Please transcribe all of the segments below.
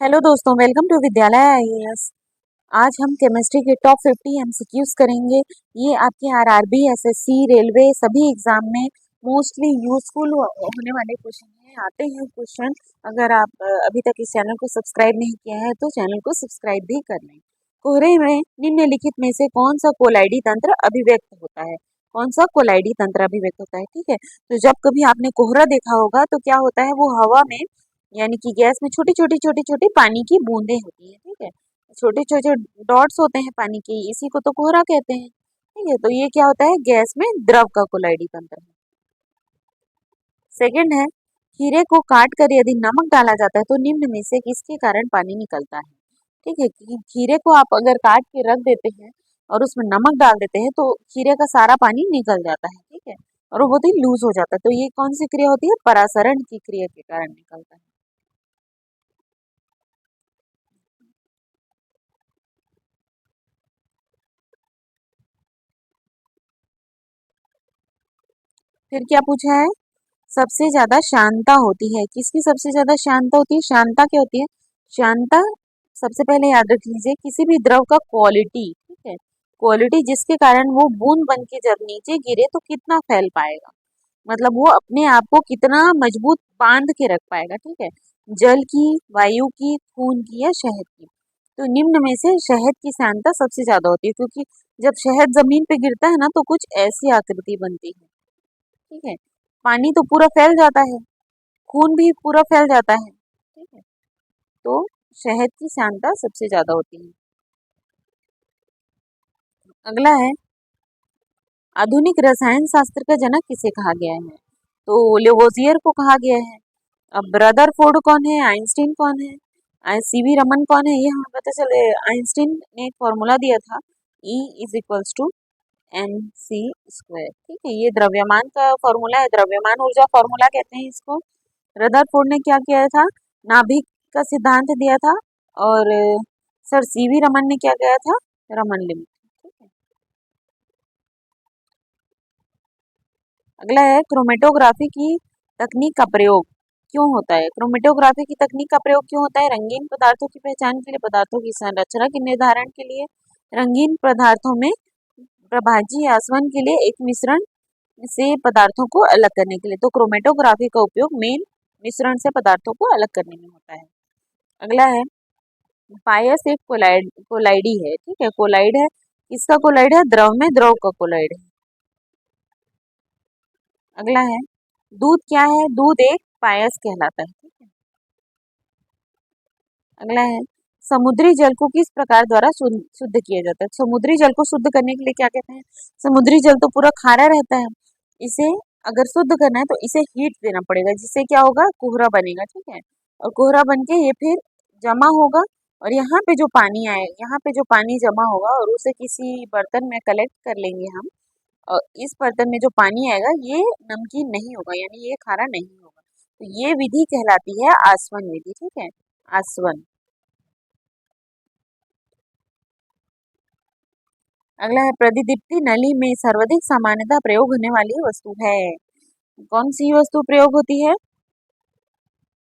Hello दोस्तों, welcome to विद्यालय IAS. आज हम केमिस्ट्री के टॉप 50 एमसीक्यूज करेंगे। ये आपके आरआरबी, एसएससी, रेलवे सभी एग्जाम में मोस्टली यूजफुल होने वाले क्वेश्चन हैं। आते हैं क्वेश्चन। अगर आप अभी तक इस चैनल को सब्सक्राइब नहीं किया है तो चैनल को सब्सक्राइब भी कर लें। कोहरे में निम्नलिखित में से कौन सा कोलाइडी तंत्र अभिव्यक्त होता है? कौन सा कोलाइडी तंत्र अभिव्यक्त होता है? ठीक है, तो जब कभी आपने कोहरा देखा होगा तो क्या होता है, वो हवा में यानी कि गैस में छोटी छोटी पानी की बूंदें होती हैं। ठीक है, छोटे छोटे डॉट्स होते हैं पानी के, इसी को तो कोहरा कहते हैं। ठीक है, तो ये क्या होता है, गैस में द्रव का कोलाइडी तंत्र है। सेकंड है, खीरे को काट कर यदि नमक डाला जाता है तो निम्न में से किसके कारण पानी निकलता है? ठीक है, कि खीरे को आप अगर काट के रख देते हैं और उसमें नमक डाल देते हैं तो खीरे का सारा पानी निकल जाता है। ठीक है, और वो बहुत ही लूज हो जाता है। तो ये कौन सी क्रिया होती है? परासरण की क्रिया के कारण निकलता है। फिर क्या पूछा है? सबसे ज्यादा शांता होती है, किसकी सबसे ज्यादा शांता होती है? शांता क्या होती है? शांता, सबसे पहले याद रख लीजिए, किसी भी द्रव का क्वालिटी। ठीक है, क्वालिटी जिसके कारण वो बूंद बन के जब नीचे गिरे तो कितना फैल पाएगा, मतलब वो अपने आप को कितना मजबूत बांध के रख पाएगा। ठीक है, जल की, वायु की, खून की या शहद की? तो निम्न में से शहद की सांद्रता सबसे ज्यादा होती है, क्योंकि जब शहद जमीन पे गिरता है ना तो कुछ ऐसी आकृति बनती है। ठीक है, पानी तो पूरा फैल जाता है, खून भी पूरा फैल जाता है। ठीक है, तो शहद की सांद्रता सबसे ज्यादा होती है। अगला है, आधुनिक रसायन शास्त्र का जनक किसे कहा गया है? तो लेवोजियर को कहा गया है। अब रदरफोर्ड कौन है? आइंस्टीन कौन है? सीवी रमन कौन है? ये हमें पता चले, आइंस्टीन ने एक फॉर्मूला दिया था, E is equals to M C square. ठीक है, ये द्रव्यमान का फॉर्मूला है, द्रव्यमान ऊर्जा फॉर्मूला कहते हैं इसको। रदरफोर्ड ने क्या किया था? नाभिक का सिद्धांत दिया था। और सर सीवी रमन ने क्या किया था? रमन लिमिट। ठीक है, अगला है, क्रोमेटोग्राफी की तकनीक का प्रयोग क्यों होता है? क्रोमेटोग्राफी की तकनीक का प्रयोग क्यों होता है? रंगीन पदार्थों की पहचान के लिए, पदार्थों की संरचना के निर्धारण के लिए, रंगीन पदार्थों में प्रभाजी आसवन के लिए, एक मिश्रण से पदार्थों को अलग करने के लिए। तो क्रोमेटोग्राफी का उपयोग मेन मिश्रण से पदार्थों को अलग करने में होता है। अगला है, पायस एक कोलाइडी है। ठीक है, कोलाइड है, किसका कोलाइड है? द्रव में द्रव का कोलाइड है। अगला है, दूध क्या है? दूध एक पायस कहलाता है। ठीक है, अगला है, समुद्री जल को किस प्रकार द्वारा शुद्ध किया जाता है? समुद्री जल को शुद्ध करने के लिए क्या कहते हैं? समुद्री जल तो पूरा खारा रहता है, इसे अगर शुद्ध करना है तो इसे हीट देना पड़ेगा, जिससे क्या होगा? कोहरा बनेगा। ठीक है, और कोहरा बन के ये फिर जमा होगा, और यहाँ पे जो पानी आए, यहाँ पे जो पानी जमा होगा और उसे किसी बर्तन में कलेक्ट कर लेंगे हम, और इस बर्तन में जो पानी आएगा ये नमकीन नहीं होगा, यानी ये खारा नहीं होगा। तो ये विधि कहलाती है आसवन विधि। ठीक है, आसवन। अगला है, प्रतिदीप्ति नली में सर्वाधिक सामान्यतः प्रयोग होने वाली वस्तु है। कौन सी वस्तु प्रयोग होती है?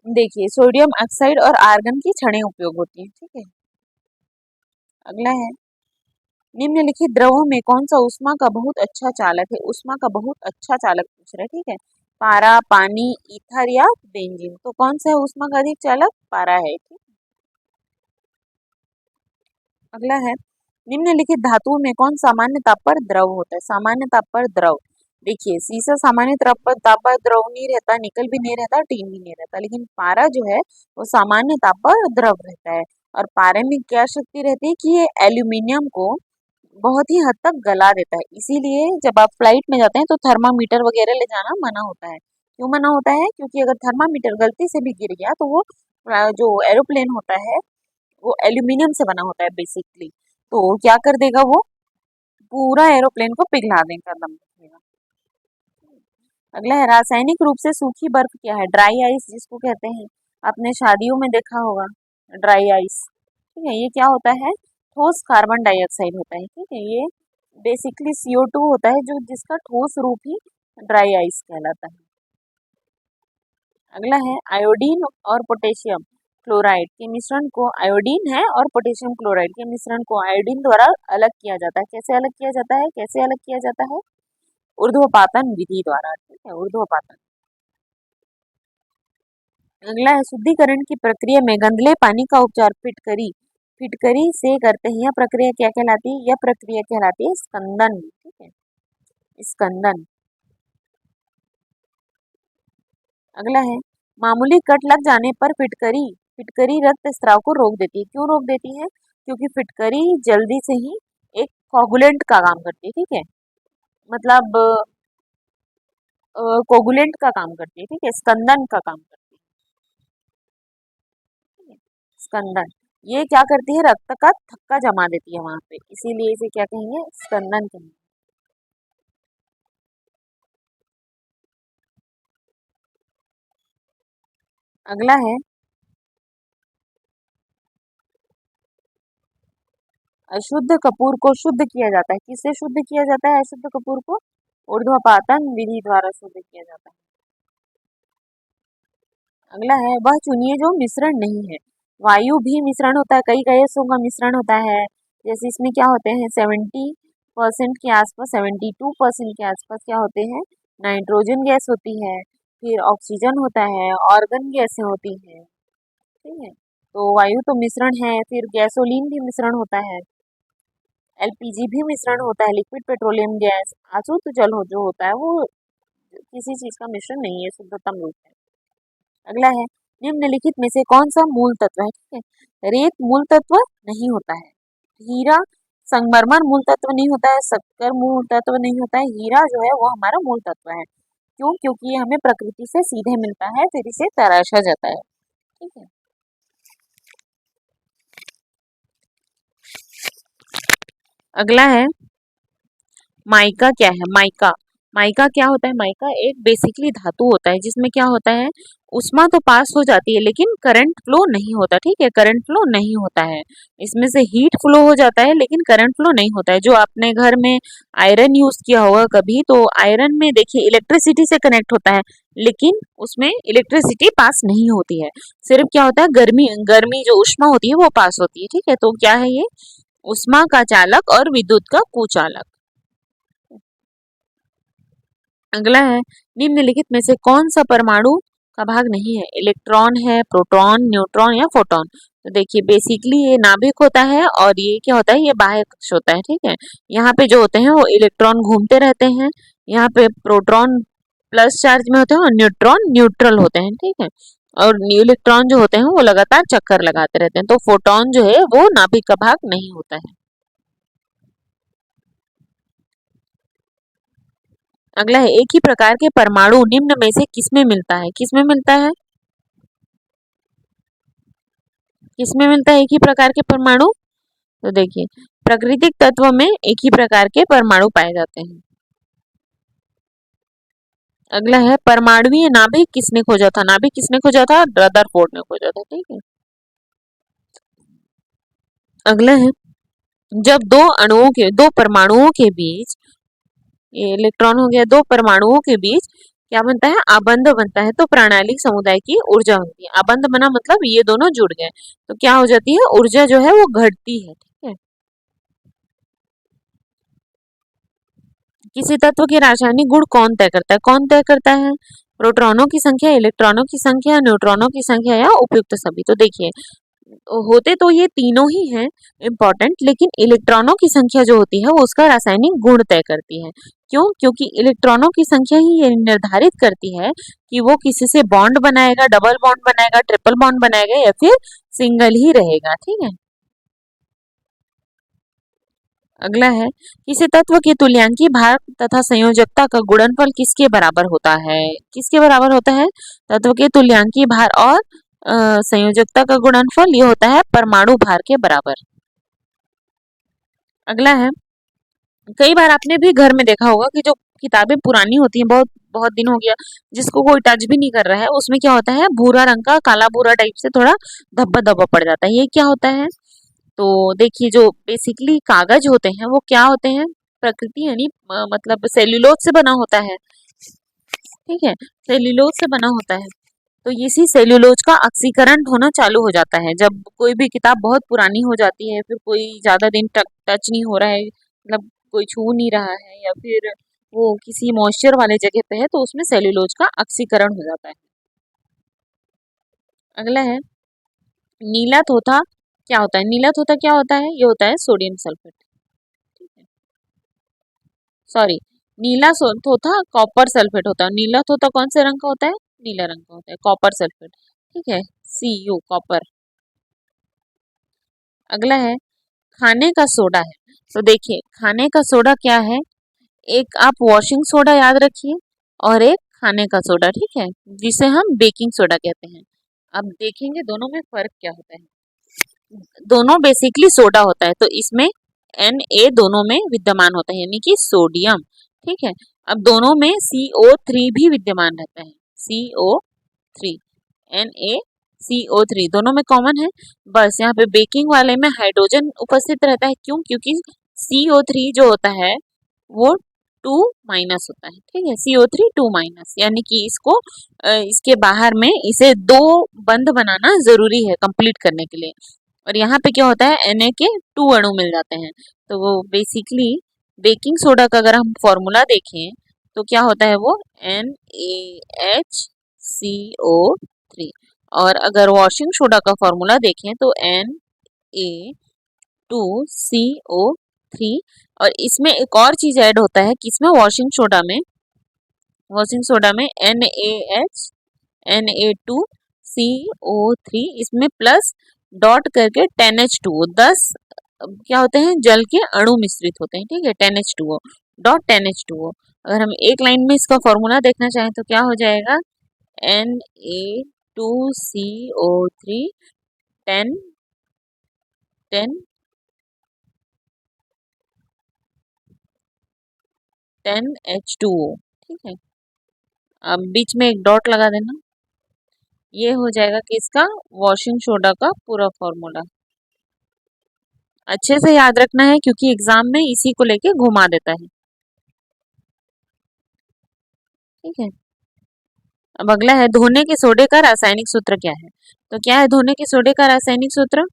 देखिए, सोडियम ऑक्साइड और आर्गन की छड़ें उपयोग होती हैं। ठीक है, अगला है, निम्नलिखित द्रवों में कौन सा ऊष्मा का बहुत अच्छा चालक है? ऊष्मा का बहुत अच्छा चालक पूछ रहे हैं। ठीक है, पारा, पानी, ईथर या बेंजीन? तो कौन सा है ऊष्मा का अधिक चालक? पारा है। ठीक, अगला है, निम्नलिखित धातुओं में कौन सामान्य ताप पर द्रव होता है? सामान्य ताप पर द्रव, देखिए सीसा सामान्य ताप पर द्रव नहीं रहता, निकल भी नहीं रहता, टीन भी नहीं रहता, लेकिन पारा जो है वो सामान्य ताप पर द्रव रहता है। और पारे में क्या शक्ति रहती है कि ये एल्यूमिनियम को बहुत ही हद तक गला देता है, इसीलिए जब आप फ्लाइट में जाते हैं तो थर्मामीटर वगैरह ले जाना मना होता है। क्यों मना होता है? क्योंकि अगर थर्मामीटर गलती से भी गिर गया तो वो जो एरोप्लेन होता है वो एल्यूमिनियम से बना होता है बेसिकली, तो क्या कर देगा, वो पूरा एरोप्लेन को पिघला देगा, दम रखेगा। अगला है, रासायनिक रूप से सूखी बर्फ क्या है? ड्राई आइस जिसको कहते हैं, आपने शादियों में देखा होगा ड्राई आइस। ठीक है, ये क्या होता है? ठोस कार्बन डाइऑक्साइड होता है। ठीक है, ये बेसिकली CO2 होता है, जो जिसका ठोस रूप ही ड्राई आइस कहलाता है। अगला है, आयोडीन और पोटेशियम क्लोराइड के मिश्रण को, आयोडीन है और पोटेशियम क्लोराइड के मिश्रण को आयोडीन द्वारा अलग किया जाता है। कैसे अलग किया जाता है? कैसे अलग किया जाता है? ऊर्ध्वपातन विधि द्वारा। ठीक है, ऊर्ध्वपातन। अगला है शुद्धिकरण की प्रक्रिया में गंदले पानी का उपचार फिटकरी फिटकरी से करते हैं। यह प्रक्रिया क्या कहलाती है? यह प्रक्रिया कहलाती है स्कंदन। ठीक है, स्कंदन। अगला है मामूली कट लग जाने पर फिटकरी फिटकरी रक्त स्राव को रोक देती है। क्यों रोक देती है? क्योंकि फिटकरी जल्दी से ही एक कोगुलेंट का काम करती है। ठीक है, मतलब कोगुलेंट का काम करती है। ठीक है, स्कंदन का काम करती है। स्कंदन, ये क्या करती है? रक्त का थक्का जमा देती है वहां पे, इसीलिए इसे क्या कहेंगे? स्कंदन कहेंगे। अगला है अशुद्ध कपूर को शुद्ध किया जाता है। किससे शुद्ध किया जाता है अशुद्ध कपूर को? ऊर्ध्वपातन विधि द्वारा शुद्ध किया जाता है। अगला है वह चुनिए जो मिश्रण नहीं है। वायु भी मिश्रण होता है, कई गैसों का मिश्रण होता है। जैसे इसमें क्या होते हैं? 70% के आसपास, 72% के आसपास क्या होते हैं? नाइट्रोजन गैस होती है, फिर ऑक्सीजन होता है, ऑर्गन गैसें होती हैं। ठीक है, तो वायु तो मिश्रण है, फिर गैसोलीन भी मिश्रण होता है, एलपीजी भी मिश्रण होता है, लिक्विड पेट्रोलियम गैस, आसुत जल हो जो होता है वो किसी चीज का मिश्रण नहीं है, शुद्धतम रूप है। अगला है निम्नलिखित में से कौन सा मूल तत्व है? ठीक है, रेत मूल तत्व नहीं होता है, हीरा संगमरमर मूल तत्व नहीं होता है, शक्कर मूल तत्व नहीं होता है, हीरा जो है वो हमारा मूल तत्व है। क्यों? क्योंकि ये हमें प्रकृति से सीधे मिलता है, फिर इसे तराशा जाता है। ठीक है, अगला है माइका क्या है? माइका, माइका क्या होता है? माइका एक बेसिकली धातु होता है जिसमें क्या होता है? उष्मा तो पास हो जाती है लेकिन करंट फ्लो नहीं होता। ठीक है, करंट फ्लो नहीं होता है, इसमें से हीट फ्लो हो जाता है लेकिन करंट फ्लो नहीं होता है। जो आपने घर में आयरन यूज किया होगा कभी, तो आयरन में देखिए इलेक्ट्रिसिटी से कनेक्ट होता है लेकिन उसमें इलेक्ट्रिसिटी पास नहीं होती है, सिर्फ क्या होता है? गर्मी गर्मी जो उष्मा होती है वो पास होती है। ठीक है, तो क्या है ये? उष्मा का चालक और विद्युत का कुचालक। अगला है निम्नलिखित में से कौन सा परमाणु का भाग नहीं है? इलेक्ट्रॉन है, प्रोटॉन, न्यूट्रॉन या फोटॉन? तो देखिए बेसिकली ये नाभिक होता है और ये क्या होता है? ये बाह्य कक्ष होता है। ठीक है, यहाँ पे जो होते हैं वो इलेक्ट्रॉन घूमते रहते हैं, यहाँ पे प्रोटॉन प्लस चार्ज में होते हैं और न्यूट्रॉन न्यूट्रल होते हैं। ठीक है, और इलेक्ट्रॉन जो होते हैं वो लगातार चक्कर लगाते रहते हैं, तो फोटॉन जो है वो नाभिक का भाग नहीं होता है। अगला है एक ही प्रकार के परमाणु निम्न में से किसमें मिलता है? किसमें मिलता है? किसमें मिलता है एक ही प्रकार के परमाणु? तो देखिए प्राकृतिक तत्व में एक ही प्रकार के परमाणु पाए जाते हैं। अगला है परमाणुवीय नाभिक किसने खोजा था? नाभिक किसने खोजा था? रदरफोर्ड ने खोजा था। ठीक है, अगला है जब दो परमाणुओं के बीच, ये इलेक्ट्रॉन हो गया, दो परमाणुओं के बीच क्या बनता है? आबंध बनता है, तो प्राणालिक समुदाय की ऊर्जा होती है। आबंध बना मतलब ये दोनों जुड़ गए, तो क्या हो जाती है? ऊर्जा जो है वो घटती है। ठीक है, किसी तत्व के रासायनिक गुण कौन तय करता है? कौन तय करता है? प्रोटॉनों की संख्या, इलेक्ट्रॉनों की संख्या, न्यूट्रॉनों की संख्या या उपयुक्त सभी? तो देखिए होते तो ये तीनों ही हैं इम्पोर्टेंट, लेकिन इलेक्ट्रॉनों की संख्या जो होती है वो उसका रासायनिक गुण तय करती है। क्यों? क्योंकि इलेक्ट्रॉनों की संख्या ही ये निर्धारित करती है कि वो किसी से बॉन्ड बनाएगा, डबल बॉन्ड बनाएगा, ट्रिपल बॉन्ड बनाएगा या फिर सिंगल ही रहेगा। ठीक है, अगला है किसी तत्व के तुल्यांकी भार तथा संयोजकता का गुणनफल किसके बराबर होता है? किसके बराबर होता है? तत्व के तुल्यांकी भार और संयोजकता का गुणनफल ये होता है परमाणु भार के बराबर। अगला है कई बार आपने भी घर में देखा होगा कि जो किताबें पुरानी होती हैं, बहुत बहुत दिन हो गया, जिसको कोई टच भी नहीं कर रहा है, उसमें क्या होता है? भूरा रंग का, काला भूरा टाइप से थोड़ा धब्बा धब्बा पड़ जाता है, ये क्या होता है? तो देखिए जो बेसिकली कागज होते हैं वो क्या होते हैं? प्रकृति यानी मतलब सेल्यूलोज से बना होता है। ठीक है, सेल्यूलोज से बना होता है। तो इसी सेल्यूलोज का ऑक्सीकरण होना चालू हो जाता है जब कोई भी किताब बहुत पुरानी हो जाती है, फिर कोई ज्यादा दिन तक टच नहीं हो रहा है, मतलब कोई छू नहीं रहा है, या फिर वो किसी मॉइस्चर वाले जगह पे है, तो उसमें सेल्यूलोज का ऑक्सीकरण हो जाता है। अगला है नीला थोथा क्या होता है? नीला थोथा क्या होता है? ये होता है सोडियम सल्फेट। ठीक है, सॉरी, थोथा कॉपर सल्फेट होता है। नीला थोथा कौन से रंग का होता है? नीला रंग का होता है, कॉपर सल्फेट। ठीक है, Cu कॉपर। अगला है खाने का सोडा है। तो देखिए खाने का सोडा क्या है, एक आप वॉशिंग सोडा याद रखिए और एक खाने का सोडा, ठीक है, जिसे हम बेकिंग सोडा कहते हैं। अब देखेंगे दोनों में फर्क क्या होता है। दोनों बेसिकली सोडा होता है, तो इसमें Na दोनों में विद्यमान होता है, यानी कि सोडियम। ठीक है, अब दोनों में CO3 भी विद्यमान रहता है, CO3, NaCO3 दोनों में कॉमन है। बस यहाँ पे बेकिंग वाले में हाइड्रोजन उपस्थित रहता है, क्यों? क्योंकि CO3 जो होता है वो 2 माइनस होता है। ठीक है, CO3 2 माइनस, यानी कि इसको इसके बाहर में इसे दो बंध बनाना जरूरी है कंप्लीट करने के लिए। और यहाँ पे क्या होता है, Na के 2 अणु मिल जाते हैं। तो वो बेसिकली बेकिंग सोडा का अगर हम फॉर्मूला देखें तो क्या होता है, वो NaHCO3। और अगर वॉशिंग सोडा का फॉर्मूला देखें तो Na2CO3। और इसमें एक और चीज ऐड होता है कि इसमें वॉशिंग सोडा में Na2CO3, इसमें प्लस डॉट करके 10H2O 10 क्या होते हैं, जल के अणु मिश्रित होते हैं। ठीक है, 10H2O डॉट 10H2O। अगर हम एक लाइन में इसका फॉर्मूला देखना चाहें तो क्या हो जाएगा, Na2CO3 10 10 10H2O। ठीक है, अब बीच में एक डॉट लगा देना, ये हो जाएगा कि इसका वॉशिंग सोडा का पूरा फॉर्मूला। अच्छे से याद रखना है क्योंकि एग्जाम में इसी को लेके घुमा देता है। ठीक है, अब अगला है धोने के सोडे का रासायनिक सूत्र क्या है। तो क्या है धोने के सोडे का रासायनिक सूत्र?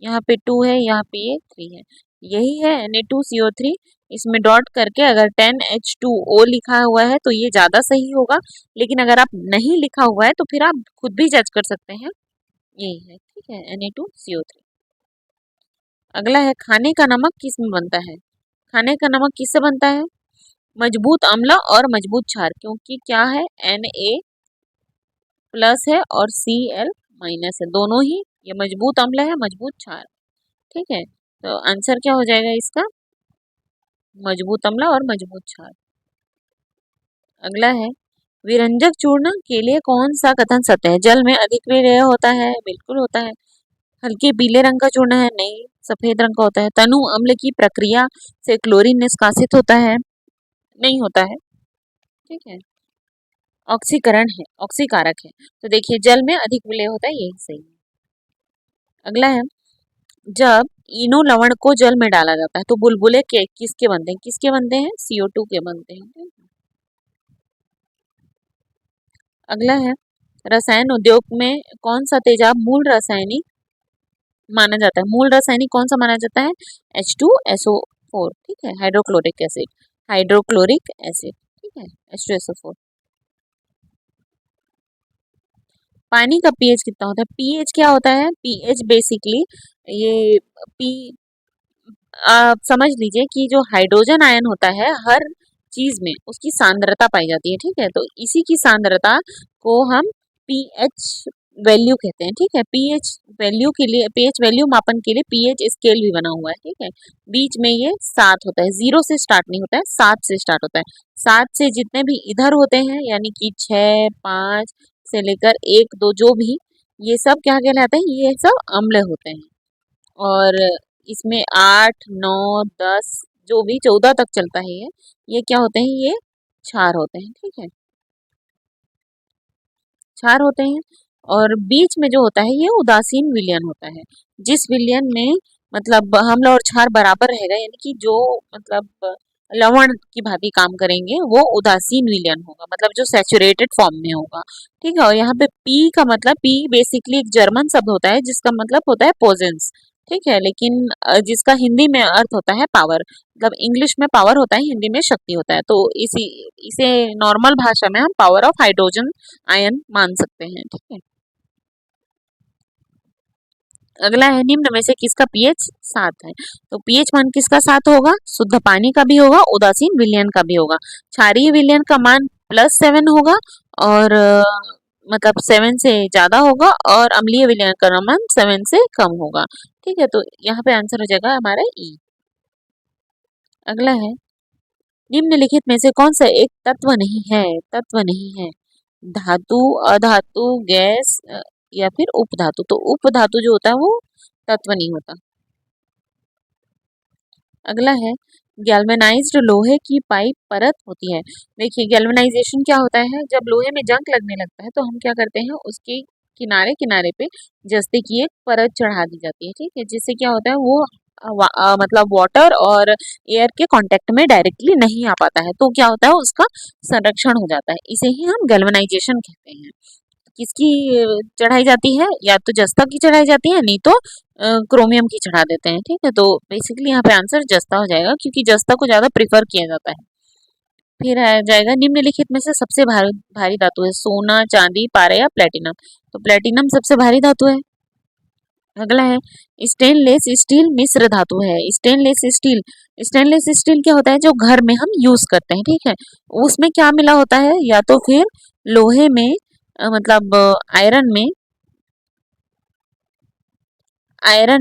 यहाँ पे 2 है, यहाँ पे ये 3 है, यही है Na2CO3। इसमें डॉट करके अगर 10H2O लिखा हुआ है तो ये ज्यादा सही होगा, लेकिन अगर आप नहीं लिखा हुआ है तो फिर आप खुद भी जज कर सकते हैं, यही है। ठीक है, Na2CO3। अगला है खाने का नमक किस में बनता है? खाने का नमक किससे बनता है? मजबूत अम्ल और मजबूत क्षार, क्योंकि क्या है, Na प्लस है और Cl माइनस है, दोनों ही ये मजबूत अम्ल है, मजबूत क्षार। ठीक है, तो आंसर क्या हो जाएगा इसका, मजबूत अम्ल और मजबूत क्षार। अगला है विरंजक चूर्ण के लिए कौन सा कथन सत्य है? जल में अधिक विलेय होता है, बिल्कुल होता है। हल्के पीले रंग का चूर्ण है, नहीं, सफेद रंग का होता है। तनु अम्ल की प्रक्रिया से क्लोरीन निष्कासित होता है, नहीं होता है। ठीक है, ऑक्सीकरण है, ऑक्सीकारक है। तो देखिए जल में अधिक विलेय होता है, यही सही है। अगला है जब इनो लवण को जल में डाला जाता है तो बुलबुले के किसके बनते हैं? किसके बनते हैं? CO2 के बनते हैं। अगला है रसायन उद्योग में कौन सा तेजाब मूल रासायनिक माना जाता है? मूल रासायनिक कौन सा माना जाता है? H2SO4। ठीक है, हाइड्रोक्लोरिक एसिड, हाइड्रोक्लोरिक एसिड। ठीक है, H2SO4। पानी का पीएच कितना होता है? पीएच क्या होता है? पीएच बेसिकली ये पी आप समझ लीजिए कि जो हाइड्रोजन आयन होता है हर चीज में उसकी सांद्रता पाई जाती है। ठीक है, तो इसी की सांद्रता को हम पीएच वैल्यू कहते हैं। ठीक है, पीएच वैल्यू के लिए, पीएच वैल्यू मापन के लिए पीएच स्केल भी बना हुआ है। ठीक है, बीच में ये 7 होता है, 0 से स्टार्ट नहीं होता है, 7 से स्टार्ट होता है। 7 से जितने भी इधर होते हैं यानी कि 6, 5 से लेकर 1, 2 जो भी, ये सब क्या कहलाते हैं? ये सब अम्ल होते हैं। और इसमें 8, 9, 10 जो भी 14 तक चलता है ये क्या होते हैं? ये क्षार होते हैं। ठीक है, क्षार होते हैं। और बीच में जो होता है ये उदासीन विलयन होता है, जिस विलयन में मतलब अम्ल और क्षार बराबर रहेगा, यानी कि जो मतलब लवण की भांति काम करेंगे, वो उदासीन विलयन होगा, मतलब जो सैचुरेटेड फॉर्म में होगा। ठीक है, और यहाँ पे पी का मतलब, पी बेसिकली एक जर्मन शब्द होता है जिसका मतलब होता है पोजेंस। ठीक है, लेकिन जिसका हिंदी में अर्थ होता है पावर, मतलब इंग्लिश में पावर होता है, हिंदी में शक्ति होता है, तो इसे नॉर्मल भाषा में हम पावर ऑफ हाइड्रोजन आयन मान सकते हैं। ठीक है, अगला है निम्न में से किसका पीएच 7 है। तो पीएच मान किसका 7 होगा, शुद्ध पानी का भी होगा, उदासीन विलयन का भी होगा। क्षारीय विलयन का मान +7 होगा, और मतलब 7 से ज्यादा होगा, और अम्लीय विलयन का मान 7 से कम होगा। ठीक है, तो यहाँ पे आंसर हो जाएगा हमारा ई। अगला है निम्नलिखित में से कौन सा एक तत्व नहीं है, तत्व नहीं है, धातु, अधातु, गैस या फिर उपधातु। तो उपधातु जो होता है वो तत्व नहीं होता। अगला है गैल्वेनाइज्ड लोहे की पाइप परत होती है। देखिए गैल्वेनाइजेशन क्या होता है, जब लोहे में जंग लगने लगता है तो हम क्या करते हैं, उसके किनारे किनारे पे जस्ते की एक परत चढ़ा दी जाती है। ठीक है, जिससे क्या होता है वो मतलब वाटर और एयर के कांटेक्ट में डायरेक्टली नहीं आ पाता है, तो क्या होता है उसका संरक्षण हो जाता है। इसे ही हम गैल्वेनाइजेशन कहते हैं। किसकी चढ़ाई जाती है, या तो जस्ता की चढ़ाई जाती है, नहीं तो क्रोमियम की चढ़ा देते हैं। ठीक है, तो बेसिकली यहाँ पे आंसर जस्ता हो जाएगा, क्योंकि जस्ता को ज्यादा प्रिफर किया जाता है। फिर आ जाएगा निम्नलिखित में से सबसे भारी भारी धातु है, सोना, चांदी, पारा या प्लेटिनम। तो प्लेटिनम सबसे भारी धातु है। अगला है स्टेनलेस स्टील मिश्र धातु है। स्टेनलेस स्टील, स्टेनलेस स्टील क्या होता है, जो घर में हम यूज करते हैं। ठीक है, उसमें क्या मिला होता है, या तो फिर लोहे में मतलब आयरन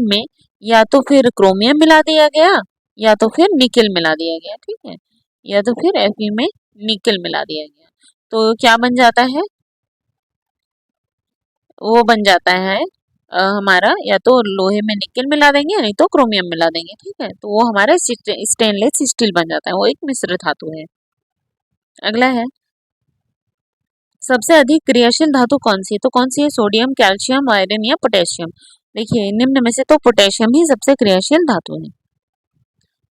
में या तो फिर क्रोमियम मिला दिया गया, या तो फिर निकेल मिला दिया गया। ठीक है, या तो फिर Fe में निकेल मिला दिया गया, तो क्या बन जाता है, वो बन जाता है हमारा, या तो लोहे में निकेल मिला देंगे, नहीं तो क्रोमियम मिला देंगे। ठीक है, तो वो हमारा स्टेनलेस स्टील बन जाता है, वो एक मिश्र धातु है। अगला है सबसे अधिक क्रियाशील धातु कौन सी है। तो कौन सी है, सोडियम, कैल्शियम, आयरन या पोटेशियम। देखिए निम्न में से तो पोटेशियम ही सबसे क्रियाशील धातु है।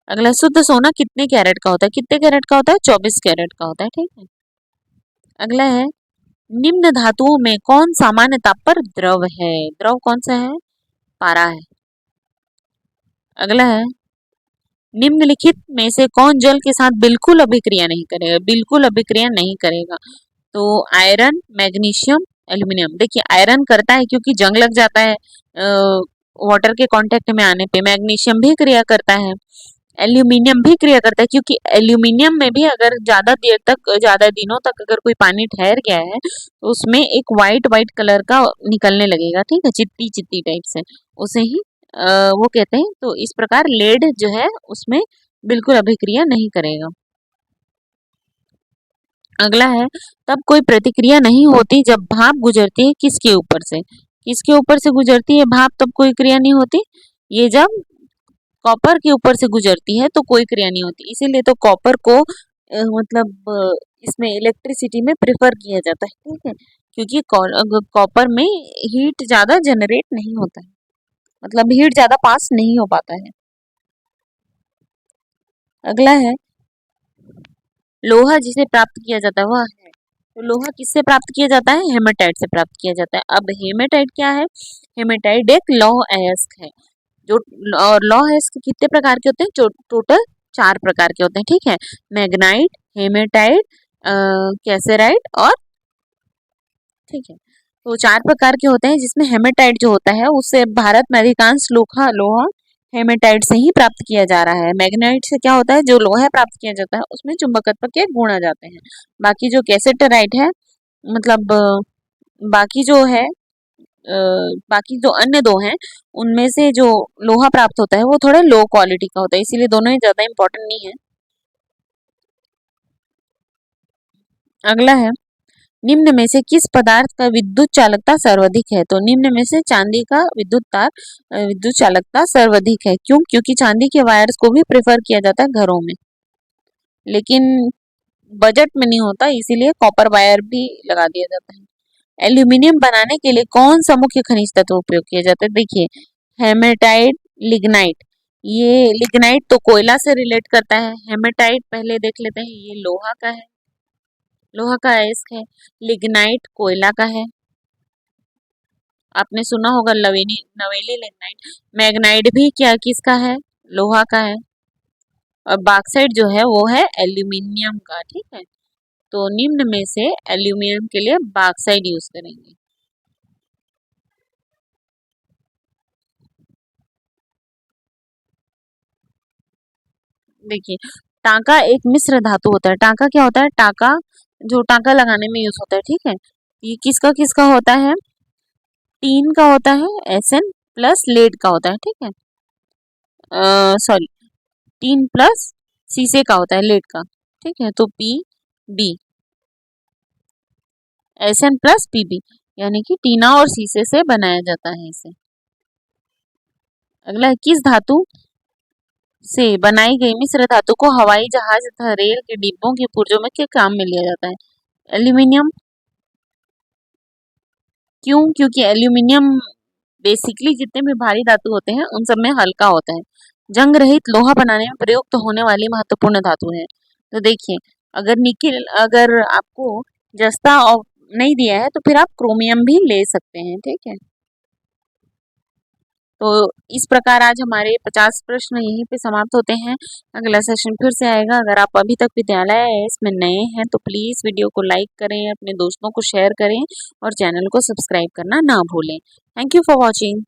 अगला शुद्ध सोना कितने कैरेट का होता है, कितने कैरेट का होता है, 24 कैरेट का होता है। ठीक है, अगला है निम्न धातुओं में कौन सामान्य ताप पर द्रव है। द्रव कौन सा है, पारा है। अगला है निम्नलिखित में से कौन जल के साथ बिल्कुल अभिक्रिया नहीं करेगा, बिल्कुल अभिक्रिया नहीं करेगा। तो आयरन, मैग्नीशियम, एल्यूमिनियम। देखिए आयरन करता है क्योंकि जंग लग जाता है वाटर के कांटेक्ट में आने पे। मैग्नीशियम भी क्रिया करता है, एल्यूमिनियम भी क्रिया करता है, क्योंकि एल्यूमिनियम में भी अगर ज्यादा देर तक, ज्यादा दिनों तक अगर कोई पानी ठहर गया है तो उसमें एक वाइट वाइट कलर का निकलने लगेगा। ठीक है, चित्ती चित्ती टाइप से, उसे ही वो कहते हैं। तो इस प्रकार लेड जो है उसमें बिल्कुल अभिक्रिया नहीं करेगा। अगला है तब कोई प्रतिक्रिया नहीं होती जब भाप गुजरती है किसके ऊपर से, किसके ऊपर से गुजरती है भाप, तब कोई क्रिया नहीं होती। ये जब कॉपर के ऊपर से गुजरती है तो कोई क्रिया नहीं होती। इसीलिए तो कॉपर को मतलब इसमें इलेक्ट्रिसिटी में प्रेफर किया जाता है। ठीक है, क्योंकि कॉपर में हीट ज्यादा जनरेट नहीं होता है, मतलब हीट ज्यादा पास नहीं हो पाता है। अगला है लोहा जिसे प्राप्त किया जाता है वह है। तो लोहा किससे प्राप्त किया जाता है, हेमेटाइट से प्राप्त किया जाता है। अब हेमेटाइट क्या है, हेमेटाइट एक लौह अयस्क है। जो और लौह अयस्क कितने प्रकार के होते हैं, टोटल 4 प्रकार के होते हैं। ठीक है, मैग्नाइट, हेमेटाइट, कैसेराइट और, ठीक है, तो 4 प्रकार के होते हैं, जिसमें हेमेटाइट जो होता है उससे भारत में अधिकांश लोहा लोहा हेमेटाइट से ही प्राप्त किया जा रहा है। मैग्नाइट से क्या होता है, जो लोहा प्राप्त किया जाता है उसमें चुंबकत्व के गुण आ जाते हैं। बाकी जो कैसेटराइट है, मतलब बाकी जो है बाकी जो अन्य दो हैं उनमें से जो लोहा प्राप्त होता है वो थोड़ा लो क्वालिटी का होता है, इसीलिए दोनों ही ज्यादा इंपॉर्टेंट नहीं है। अगला है निम्न में से किस पदार्थ का विद्युत चालकता सर्वाधिक है। तो निम्न में से चांदी का विद्युत चालकता सर्वाधिक है। क्यों, क्योंकि चांदी के वायर्स को भी प्रेफर किया जाता है घरों में, लेकिन बजट में नहीं होता, इसीलिए कॉपर वायर भी लगा दिया जाता है। एल्यूमिनियम बनाने के लिए कौन सा मुख्य खनिज तत्व उपयोग किया जाता है। देखिए हेमेटाइट, लिग्नाइट, ये लिग्नाइट तो कोयला से रिलेट करता है। हेमेटाइट पहले देख लेते हैं, ये लोहा का है, लोहा का अयस्क है। लिग्नाइट कोयला का है, आपने सुना होगा नवेली लिग्नाइट। मैग्नाइट भी क्या किसका है, लोहा का है। और बॉक्साइट जो है वो है एल्यूमिनियम का, ठीक है। तो निम्न में से एल्यूमिनियम के लिए बॉक्साइट यूज करेंगे। देखिए, टांका एक मिश्र धातु होता है। टांका क्या होता है, टांका जो टांका लगाने में यूज होता है, ठीक है। ये किसका किसका होता है, टीन का होता है, एसएन प्लस लेड का होता है, ठीक है। सॉरी, टीन प्लस शीशे का होता है, लेड का, ठीक है। तो P B, SN plus PB, यानी कि टीना और शीशे से बनाया जाता है इसे। अगला है, किस धातु से बनाई गई मिश्र धातु को हवाई जहाज तथा रेल के डिब्बों के पुर्जों में के काम में लिया जाता है। एल्यूमिनियम। क्यों, क्योंकि एल्यूमिनियम बेसिकली जितने भी भारी धातु होते हैं उन सब में हल्का होता है। जंग रहित लोहा बनाने में प्रयुक्त होने वाली महत्वपूर्ण धातु है। तो देखिए, अगर निकिल अगर आपको जस्ता नहीं दिया है तो फिर आप क्रोमियम भी ले सकते हैं, ठीक है। तो इस प्रकार आज हमारे 50 प्रश्न यहीं पे समाप्त होते हैं। अगला सेशन फिर से आएगा। अगर आप अभी तक विद्यालय इसमें नए हैं तो प्लीज़ वीडियो को लाइक करें, अपने दोस्तों को शेयर करें और चैनल को सब्सक्राइब करना ना भूलें। Thank you for watching.